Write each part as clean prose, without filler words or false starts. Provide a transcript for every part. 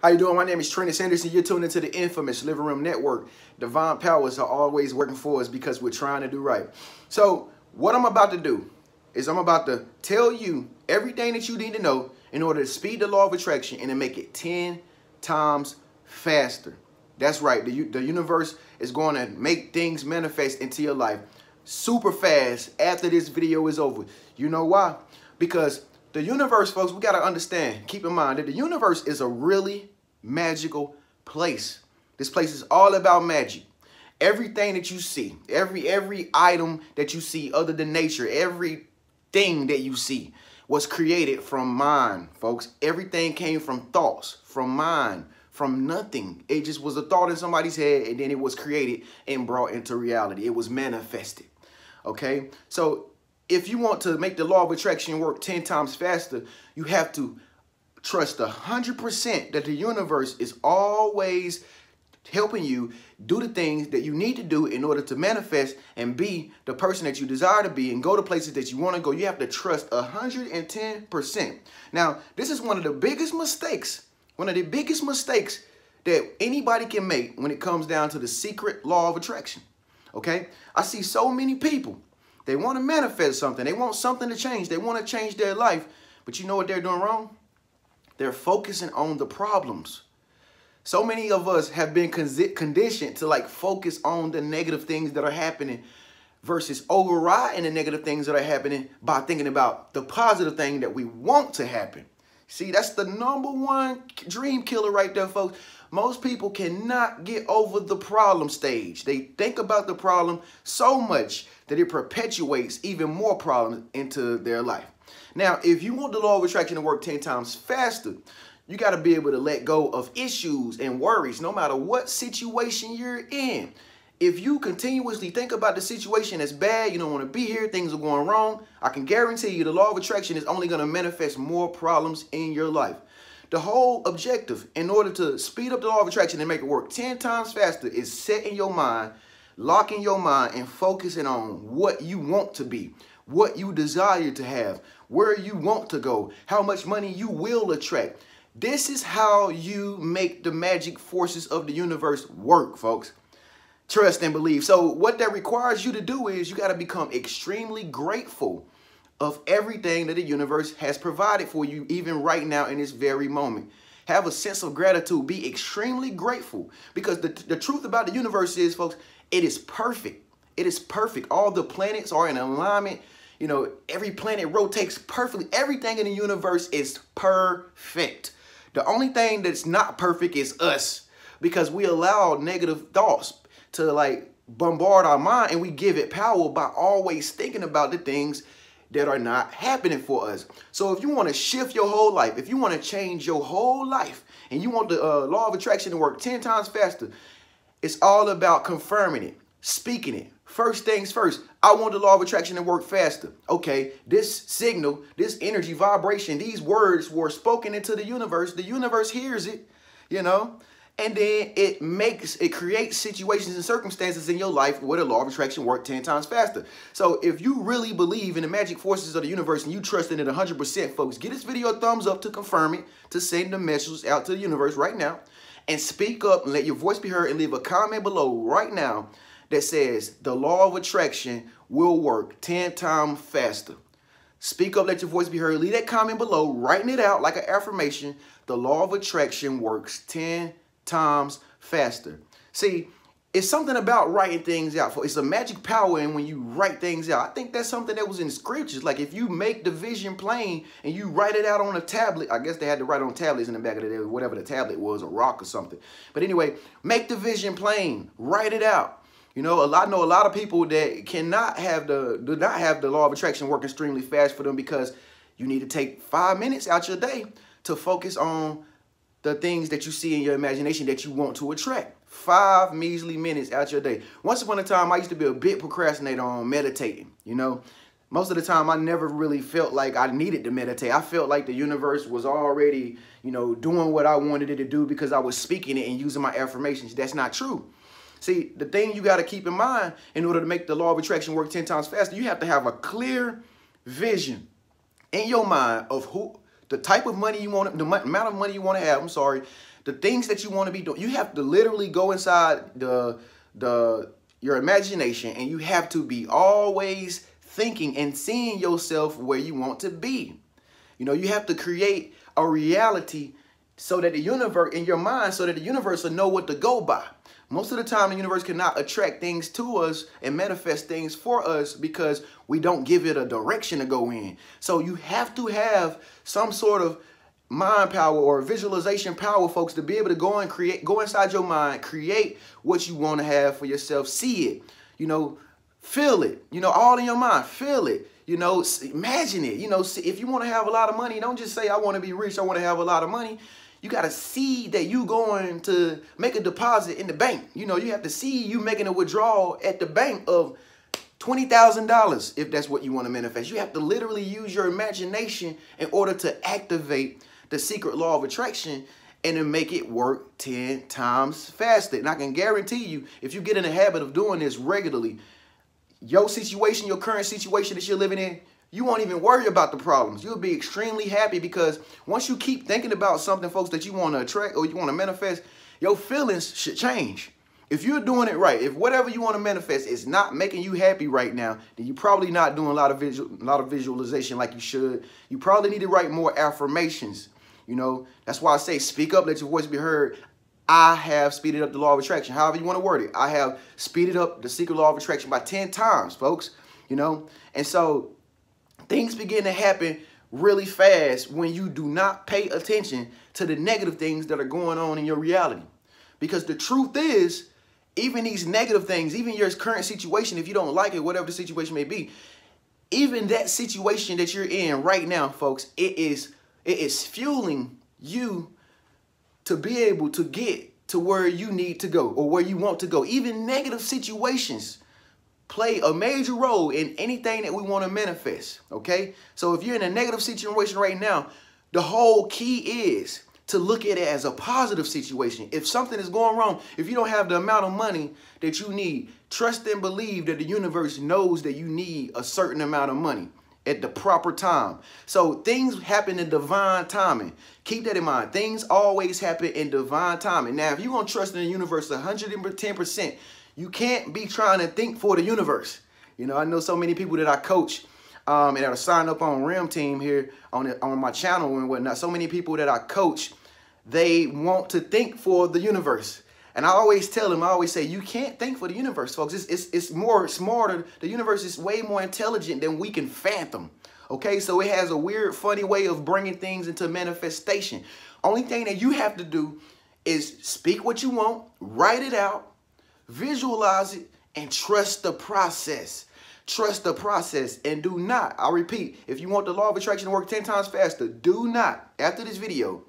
How you doing? My name is Trenius and you're tuned into the infamous Living Room Network. Divine powers are always working for us because we're trying to do right. So what I'm about to do is I'm about to tell you everything that you need to know in order to speed the law of attraction and to make it 10 times faster. That's right. The universe is going to make things manifest into your life super fast after this video is over. You know why? Because the universe, folks, we got to understand, keep in mind that the universe is a really magical place. This place is all about magic. Everything that you see, every item that you see other than nature, everything that you see was created from mind, folks. Everything came from thoughts, from mind, from nothing. It just was a thought in somebody's head, and then it was created and brought into reality. It was manifested. Okay? So if you want to make the law of attraction work 10 times faster, you have to trust 100% that the universe is always helping you do the things that you need to do in order to manifest and be the person that you desire to be and go to places that you want to go. You have to trust 110%. Now, this is one of the biggest mistakes, that anybody can make when it comes down to the secret law of attraction. Okay? I see so many people, they want to manifest something. They want something to change. They want to change their life. But you know what they're doing wrong? They're focusing on the problems. So many of us have been conditioned to focus on the negative things that are happening versus overriding the negative things that are happening by thinking about the positive thing that we want to happen. See, that's the #1 dream killer right there, folks. Most people cannot get over the problem stage. They think about the problem so much that it perpetuates even more problems into their life. Now, if you want the law of attraction to work 10 times faster, you got to be able to let go of issues and worries no matter what situation you're in. If you continuously think about the situation as bad, you don't want to be here, things are going wrong, I can guarantee you the law of attraction is only going to manifest more problems in your life. The whole objective in order to speed up the law of attraction and make it work 10 times faster is setting your mind, locking your mind, and focusing on what you want to be, what you desire to have, where you want to go, how much money you will attract. This is how you make the magic forces of the universe work, folks. Trust and believe. So what that requires you to do is you got to become extremely grateful of everything that the universe has provided for you, even right now in this very moment. Have a sense of gratitude. Be extremely grateful, because the truth about the universe is, folks, it is perfect. It is perfect. All the planets are in alignment. You know, every planet rotates perfectly. Everything in the universe is perfect. The only thing that's not perfect is us, because we allow negative thoughts to bombard our mind, and we give it power by always thinking about the things that are not happening for us. So if you want to shift your whole life, if you want to change your whole life, and you want the law of attraction to work 10 times faster, it's all about confirming it, speaking it. First things first, I want the law of attraction to work faster. Okay, this signal, this energy vibration, these words were spoken into the universe. The universe hears it, you know, and then it creates situations and circumstances in your life where the law of attraction works 10 times faster. So if you really believe in the magic forces of the universe and you trust in it 100%, folks, give this video a thumbs up to confirm it, to send the message out to the universe right now, and speak up and let your voice be heard, and leave a comment below right now that says the law of attraction will work 10 times faster. Speak up, let your voice be heard. Leave that comment below, writing it out like an affirmation. The law of attraction works 10 times faster. See, it's something about writing things out. It's a magic power in when you write things out. I think that's something that was in scriptures. Like if you make the vision plain and you write it out on a tablet, I guess they had to write on tablets in the back of the day, whatever the tablet was, a rock or something. But anyway, make the vision plain, write it out. You know, I know a lot of people that do not have the law of attraction work extremely fast for them, because you need to take 5 minutes out your day to focus on the things that you see in your imagination that you want to attract. 5 measly minutes out your day. Once upon a time, I used to be a bit procrastinator on meditating. You know, most of the time I never really felt like I needed to meditate. I felt like the universe was already, you know, doing what I wanted it to do because I was speaking it and using my affirmations. That's not true. See, the thing you got to keep in mind in order to make the law of attraction work 10 times faster, you have to have a clear vision in your mind of the type of money you want, the amount of money you want to have, I'm sorry, the things that you want to be doing, you have to literally go inside your imagination, and you have to be always thinking and seeing yourself where you want to be. You know, you have to create a reality so that the universe, in your mind, so that the universe will know what to go by. Most of the time, the universe cannot attract things to us and manifest things for us because we don't give it a direction to go in. So you have to have some sort of mind power or visualization power, folks, to be able to go and create, go inside your mind, create what you want to have for yourself, see it, you know, feel it, you know, all in your mind, feel it, you know, imagine it, you know, if you want to have a lot of money, don't just say, I want to be rich, I want to have a lot of money. You got to see that you going to make a deposit in the bank. You know, you have to see you making a withdrawal at the bank of $20,000 if that's what you want to manifest. You have to literally use your imagination in order to activate the secret law of attraction and to make it work 10 times faster. And I can guarantee you, if you get in the habit of doing this regularly, your situation, your current situation that you're living in, you won't even worry about the problems. You'll be extremely happy because once you keep thinking about something, folks, that you want to attract or you want to manifest, your feelings should change. If you're doing it right, if whatever you want to manifest is not making you happy right now, then you're probably not doing a lot of visualization like you should. You probably need to write more affirmations. You know, that's why I say speak up, let your voice be heard. I have speeded up the law of attraction. However you want to word it. I have speeded up the secret law of attraction by 10 times, folks. You know, and so things begin to happen really fast when you do not pay attention to the negative things that are going on in your reality. Because the truth is, even these negative things, even your current situation, if you don't like it, whatever the situation may be, even that situation that you're in right now, folks, it is fueling you to be able to get to where you need to go or where you want to go. Even negative situations play a major role in anything that we want to manifest, okay? So if you're in a negative situation right now, the whole key is to look at it as a positive situation. If something is going wrong, if you don't have the amount of money that you need, trust and believe that the universe knows that you need a certain amount of money at the proper time. So things happen in divine timing. Keep that in mind. Things always happen in divine timing. Now, if you're going to trust in the universe 110%, you can't be trying to think for the universe. You know, I know so many people that I coach and that are signed up on RIM team here on my channel and whatnot. So many people that I coach, they want to think for the universe. And I always tell them, I always say, you can't think for the universe, folks. It's more smarter. The universe is way more intelligent than we can fathom. Okay, so it has a weird, funny way of bringing things into manifestation. Only thing that you have to do is speak what you want, write it out, visualize it, and trust the process. Trust the process and do not, I repeat, if you want the law of attraction to work 10 times faster, do not, after this video,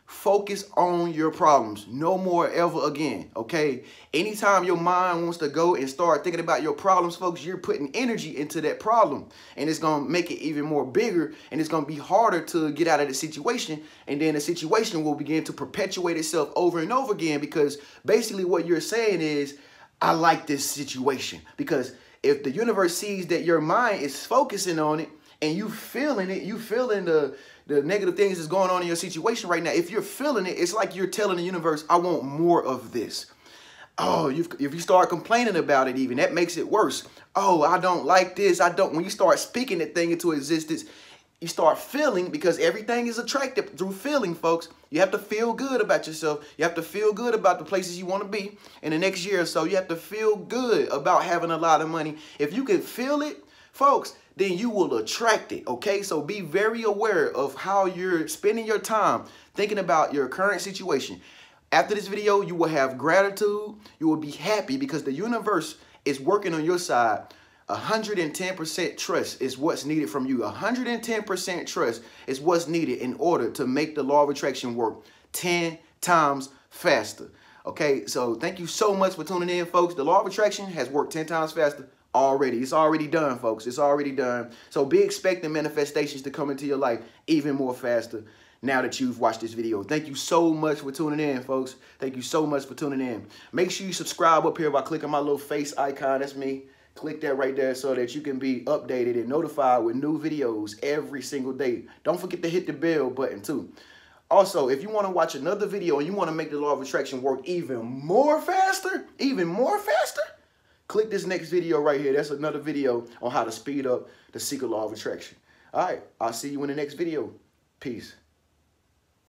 focus on your problems. No more ever again, okay? Anytime your mind wants to go and start thinking about your problems, folks, you're putting energy into that problem. And it's going to make it even more bigger, and it's going to be harder to get out of the situation. And then the situation will begin to perpetuate itself over and over again, because basically what you're saying is, I like this situation. Because if the universe sees that your mind is focusing on it and you feeling it, you feeling the negative things that's going on in your situation right now, if you're feeling it, it's like you're telling the universe, I want more of this. Oh, if you start complaining about it even, that makes it worse. Oh, I don't like this. When you start speaking that thing into existence, you start feeling, because everything is attractive through feeling, folks. You have to feel good about yourself. You have to feel good about the places you want to be in the next year or so. You have to feel good about having a lot of money. If you can feel it, folks, then you will attract it, okay? So be very aware of how you're spending your time thinking about your current situation. After this video, you will have gratitude. You will be happy because the universe is working on your side. 110% trust is what's needed from you. 110% trust is what's needed in order to make the law of attraction work 10 times faster. Okay, so thank you so much for tuning in, folks. The law of attraction has worked 10 times faster already. It's already done, folks. It's already done. So be expecting manifestations to come into your life even more faster now that you've watched this video. Thank you so much for tuning in, folks. Thank you so much for tuning in. Make sure you subscribe up here by clicking my little face icon. That's me. Click that right there so that you can be updated and notified with new videos every single day. Don't forget to hit the bell button too. Also, if you want to watch another video and you want to make the law of attraction work even more faster, click this next video right here. That's another video on how to speed up the secret law of attraction. All right, I'll see you in the next video. Peace.